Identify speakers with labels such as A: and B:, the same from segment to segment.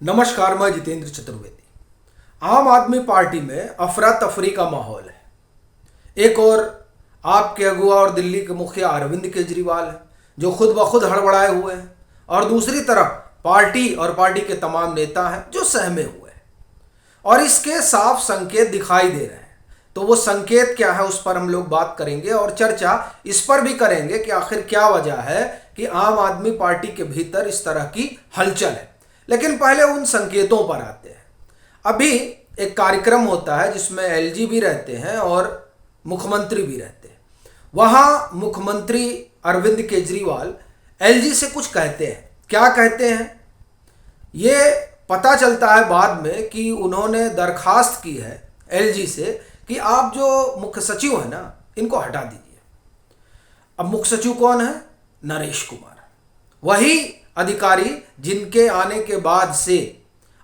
A: नमस्कार, मैं जितेंद्र चतुर्वेदी। आम आदमी पार्टी में अफरा तफरी का माहौल है। एक और आपके अगुआ और दिल्ली के मुखिया अरविंद केजरीवाल हैं जो खुद ब खुद हड़बड़ाए हुए हैं, और दूसरी तरफ पार्टी और पार्टी के तमाम नेता हैं जो सहमे हुए हैं। और इसके साफ संकेत दिखाई दे रहे हैं। तो वो संकेत क्या है, उस पर हम लोग बात करेंगे और चर्चा इस पर भी करेंगे कि आखिर क्या वजह है कि आम आदमी पार्टी के भीतर इस तरह की हलचल है। लेकिन पहले उन संकेतों पर आते हैं। अभी एक कार्यक्रम होता है जिसमें एलजी भी रहते हैं और मुख्यमंत्री भी रहते हैं। वहां मुख्यमंत्री अरविंद केजरीवाल एलजी से कुछ कहते हैं। क्या कहते हैं ये पता चलता है बाद में कि उन्होंने दरखास्त की है एलजी से कि आप जो मुख्य सचिव है ना, इनको हटा दीजिए। अब मुख्य सचिव कौन है? नरेश कुमार, वही अधिकारी जिनके आने के बाद से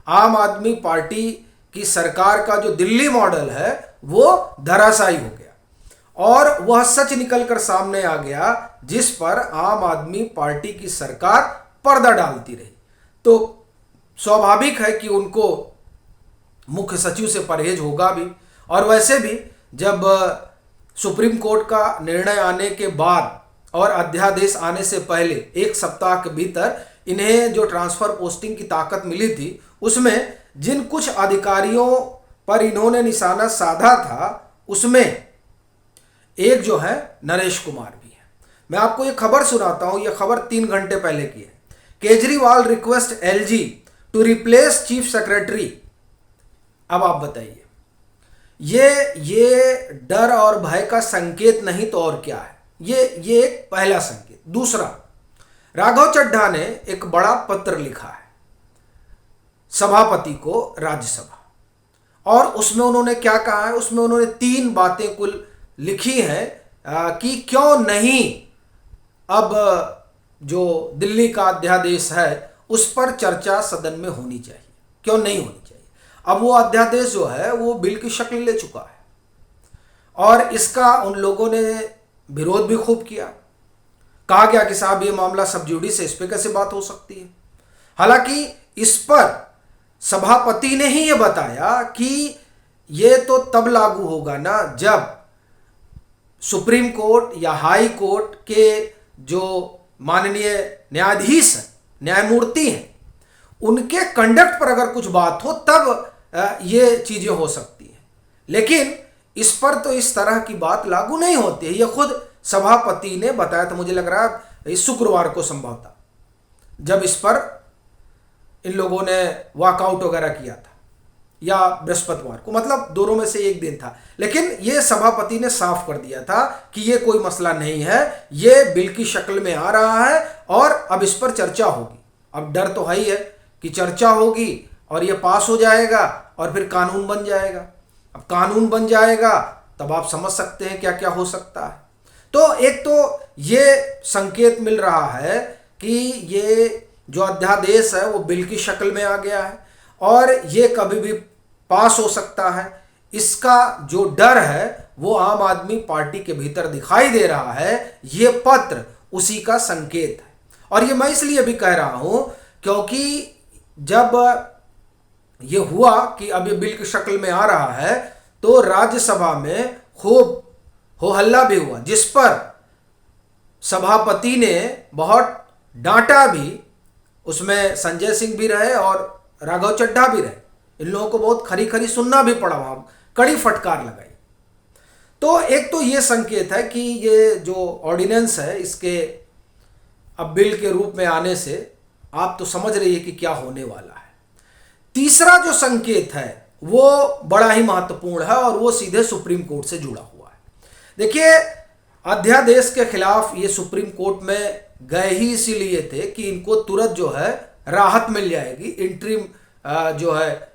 A: आम आदमी पार्टी की सरकार का जो दिल्ली मॉडल है वो धराशायी हो गया और वह सच निकलकर सामने आ गया जिस पर आम आदमी पार्टी की सरकार पर्दा डालती रही। तो स्वाभाविक है कि उनको मुख्य सचिव से परहेज होगा भी। और वैसे भी जब सुप्रीम कोर्ट का निर्णय आने के बाद और अध्यादेश आने से पहले एक सप्ताह के भीतर इन्हें जो ट्रांसफर पोस्टिंग की ताकत मिली थी, उसमें जिन कुछ अधिकारियों पर इन्होंने निशाना साधा था उसमें एक जो है नरेश कुमार भी है। मैं आपको ये खबर सुनाता हूं। ये खबर 3 घंटे पहले की है। Kejriwal request LG to replace chief secretary. अब आप बताइए, ये डर और भय का संकेत नहीं तो और क्या है? ये एक पहला संकेत। दूसरा, राघव चड्ढा ने एक बड़ा पत्र लिखा है सभापति को राज्यसभा, और उसमें उन्होंने क्या कहा है? उसमें उन्होंने 3 बातें कुल लिखी हैं कि क्यों नहीं अब जो दिल्ली का अध्यादेश है उस पर चर्चा सदन में होनी चाहिए, क्यों नहीं होनी चाहिए। अब वो अध्यादेश जो है वो बिल की शक्ल ले चुका है और इसका उन लोगों ने विरोध भी खूब किया। कहा गया कि साहब ये मामला सब जुडिस है, इस पर कैसे बात हो सकती है। हालांकि इस पर सभापति ने ही ये बताया कि ये तो तब लागू होगा ना जब सुप्रीम कोर्ट या हाई कोर्ट के जो माननीय न्यायाधीश हैं, न्यायमूर्ति हैं, उनके कंडक्ट पर अगर कुछ बात हो तब ये चीजें हो सकती हैं। लेकिन इस पर तो इस तरह की बात लागू नहीं होती है। ये खुद सभापति ने बताया था। मुझे लग रहा है इस शुक्रवार को संभवतः, जब इस पर इन लोगों ने वॉकआउट वगैरह किया था, या बृहस्पतिवार को, मतलब दोनों में से एक दिन था। लेकिन ये सभापति ने साफ कर दिया था कि ये कोई मसला नहीं है, ये बिल की शक्ल में आ रहा है और अब इस पर चर्चा होगी। अब डर तो है ही है कि चर्चा होगी और ये पास हो जाएगा और फिर कानून बन जाएगा। अब कानून बन जाएगा तब आप समझ सकते हैं क्या क्या हो सकता है। तो एक तो ये संकेत मिल रहा है कि ये जो अध्यादेश है वो बिल की शक्ल में आ गया है और ये कभी भी पास हो सकता है। इसका जो डर है वो आम आदमी पार्टी के भीतर दिखाई दे रहा है। ये पत्र उसी का संकेत है। और ये मैं इसलिए भी कह रहा हूं क्योंकि जब ये हुआ कि अब ये बिल की शक्ल में आ रहा है तो राज्यसभा में खूब हो हल्ला भी हुआ, जिस पर सभापति ने बहुत डांटा भी। उसमें संजय सिंह भी रहे और राघव चड्ढा भी रहे। इन लोगों को बहुत खरी खरी सुनना भी पड़ा, वहां कड़ी फटकार लगाई। तो एक तो ये संकेत है कि ये जो ऑर्डिनेंस है इसके अब बिल के रूप में आने से आप तो समझ रही है कि क्या होने वाला है। तीसरा जो संकेत है वो बड़ा ही महत्वपूर्ण है और वो सीधे सुप्रीम कोर्ट से जुड़ा हुआ है। देखिए, अध्यादेश के खिलाफ ये सुप्रीम कोर्ट में गए ही इसीलिए थे कि इनको तुरंत जो है राहत मिल जाएगी, इंटरिम जो है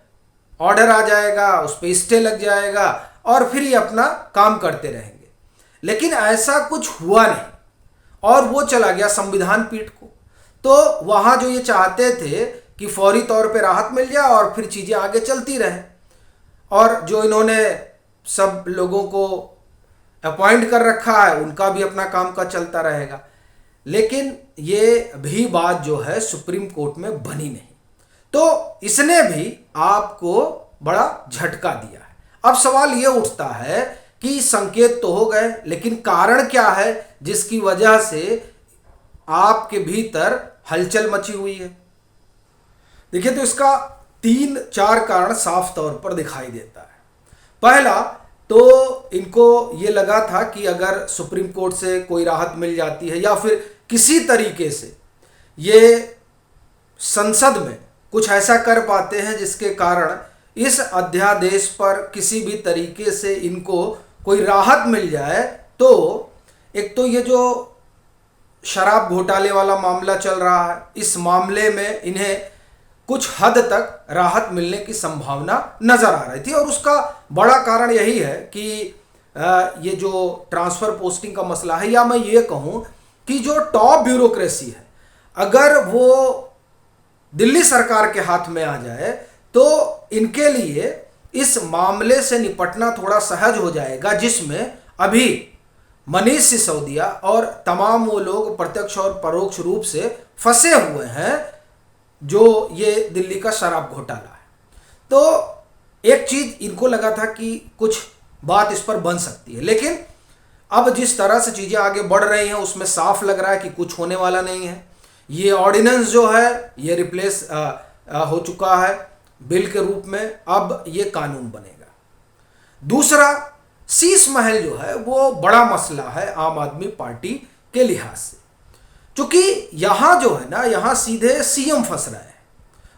A: ऑर्डर आ जाएगा, उस पर स्टे लग जाएगा और फिर ये अपना काम करते रहेंगे। लेकिन ऐसा कुछ हुआ नहीं और वो चला गया संविधान पीठ को। तो वहां जो ये चाहते थे कि फौरी तौर पे राहत मिल जाए और फिर चीजें आगे चलती रहें, और जो इन्होंने सब लोगों को अपॉइंट कर रखा है उनका भी अपना काम का चलता रहेगा। लेकिन ये भी बात जो है सुप्रीम कोर्ट में बनी नहीं। तो इसने भी आपको बड़ा झटका दिया है। अब सवाल ये उठता है कि संकेत तो हो गए, लेकिन कारण क्या है जिसकी वजह से आपके भीतर हलचल मची हुई है? देखिए, तो इसका 3-4 कारण साफ तौर पर दिखाई देता है। पहला तो इनको ये लगा था कि अगर सुप्रीम कोर्ट से कोई राहत मिल जाती है या फिर किसी तरीके से ये संसद में कुछ ऐसा कर पाते हैं जिसके कारण इस अध्यादेश पर किसी भी तरीके से इनको कोई राहत मिल जाए, तो एक तो ये जो शराब घोटाले वाला मामला चल रहा है, इस मामले में इन्हें कुछ हद तक राहत मिलने की संभावना नजर आ रही थी। और उसका बड़ा कारण यही है कि ये जो ट्रांसफर पोस्टिंग का मसला है, या मैं ये कहूँ कि जो टॉप ब्यूरोक्रेसी है, अगर वो दिल्ली सरकार के हाथ में आ जाए तो इनके लिए इस मामले से निपटना थोड़ा सहज हो जाएगा, जिसमें अभी मनीष सिसोदिया और तमाम वो लोग प्रत्यक्ष और परोक्ष रूप से फंसे हुए हैं जो ये दिल्ली का शराब घोटाला है। तो एक चीज इनको लगा था कि कुछ बात इस पर बन सकती है, लेकिन अब जिस तरह से चीजें आगे बढ़ रही हैं उसमें साफ लग रहा है कि कुछ होने वाला नहीं है। ये ऑर्डिनेंस जो है ये रिप्लेस हो चुका है बिल के रूप में, अब ये कानून बनेगा। दूसरा, शीश महल जो है वो बड़ा मसला है आम आदमी पार्टी के लिहाज से, क्योंकि यहां जो है ना, यहां सीधे सीएम फंस रहे हैं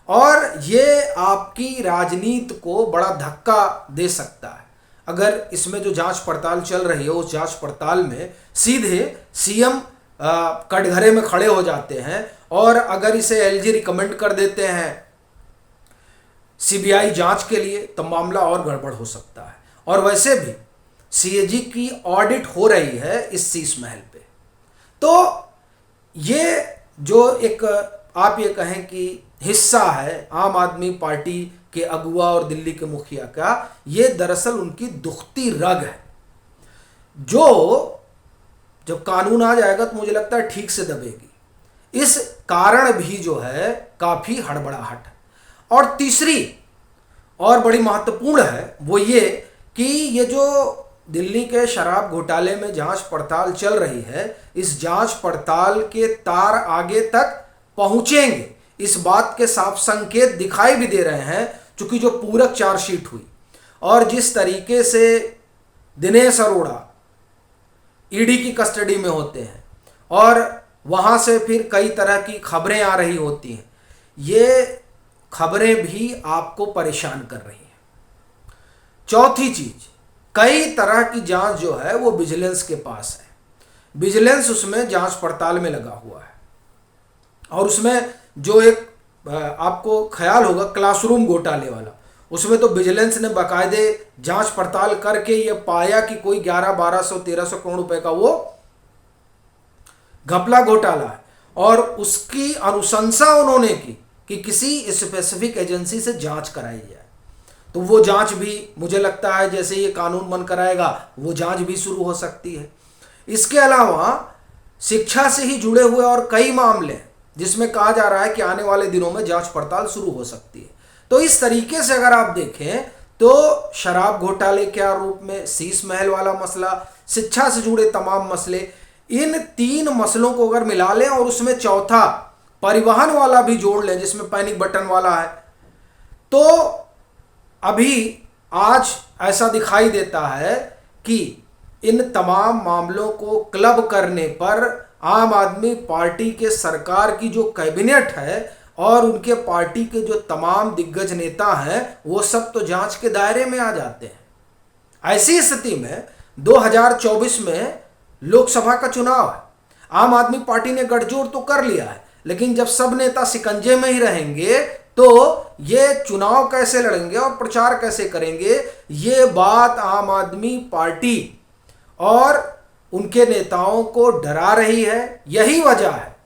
A: और ये आपकी राजनीति को बड़ा धक्का दे सकता है। अगर इसमें जो जांच पड़ताल चल रही है उस जांच पड़ताल में सीधे सीएम कटघरे में खड़े हो जाते हैं, और अगर इसे एलजी रिकमेंड कर देते हैं सीबीआई जांच के लिए, तो मामला और गड़बड़ हो सकता है। और वैसे भी सीएजी की ऑडिट हो रही है इस शीश महल पे। तो ये जो एक आप ये कहें कि हिस्सा है आम आदमी पार्टी के अगुआ और दिल्ली के मुखिया का, ये दरअसल उनकी दुखती रग है, जो जब कानून आ जाएगा तो मुझे लगता है ठीक से दबेगी। इस कारण भी जो है काफी हड़बड़ाहट है। और तीसरी और बड़ी महत्वपूर्ण है वो ये कि ये जो दिल्ली के शराब घोटाले में जांच पड़ताल चल रही है, इस जांच पड़ताल के तार आगे तक पहुंचेंगे, इस बात के साफ संकेत दिखाई भी दे रहे हैं। चूंकि जो पूरक चार्जशीट हुई और जिस तरीके से दिनेश अरोड़ा ईडी की कस्टडी में होते हैं और वहां से फिर कई तरह की खबरें आ रही होती हैं, ये खबरें भी आपको परेशान कर रही हैं। चौथी चीज, कई तरह की जांच जो है वो विजिलेंस के पास है, विजिलेंस उसमें जांच पड़ताल में लगा हुआ है। और उसमें जो एक आपको ख्याल होगा क्लासरूम घोटाले वाला, उसमें तो विजिलेंस ने बाकायदे जांच पड़ताल करके ये पाया कि कोई 1100-1200-1300 करोड़ रुपए का वो घपला घोटाला है, और उसकी अनुशंसा उन्होंने की कि किसी स्पेसिफिक एजेंसी से जांच कराई जाए। तो वो जांच भी मुझे लगता है जैसे ये कानून बन कराएगा वो जांच भी शुरू हो सकती है। इसके अलावा शिक्षा से ही जुड़े हुए और कई मामले जिसमें कहा जा रहा है कि आने वाले दिनों में जांच पड़ताल शुरू हो सकती है। तो इस तरीके से अगर आप देखें तो शराब घोटाले के आरोप में, शीश महल वाला मसला, शिक्षा से जुड़े तमाम मसले, इन 3 मसलों को अगर मिला लें और उसमें चौथा परिवहन वाला भी जोड़ लें जिसमें पैनिक बटन वाला है, तो अभी आज ऐसा दिखाई देता है कि इन तमाम मामलों को क्लब करने पर आम आदमी पार्टी के सरकार की जो कैबिनेट है और उनके पार्टी के जो तमाम दिग्गज नेता हैं वो सब तो जांच के दायरे में आ जाते हैं। ऐसी स्थिति में 2024 में लोकसभा का चुनाव है, आम आदमी पार्टी ने गठजोड़ तो कर लिया है, लेकिन जब सब नेता शिकंजे में ही रहेंगे तो ये चुनाव कैसे लड़ेंगे और प्रचार कैसे करेंगे, ये बात आम आदमी पार्टी और उनके नेताओं को डरा रही है। यही वजह है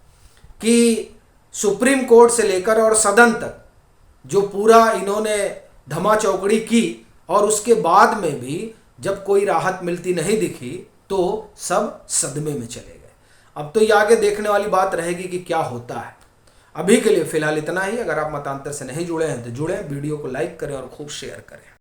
A: कि सुप्रीम कोर्ट से लेकर और सदन तक जो पूरा इन्होंने धमा चौकड़ी की और उसके बाद में भी जब कोई राहत मिलती नहीं दिखी तो सब सदमे में चले गए। अब तो ये आगे देखने वाली बात रहेगी कि क्या होता है। अभी के लिए फिलहाल इतना ही। अगर आप मतांतर से नहीं जुड़े हैं तो जुड़ें, वीडियो को लाइक करें और खूब शेयर करें।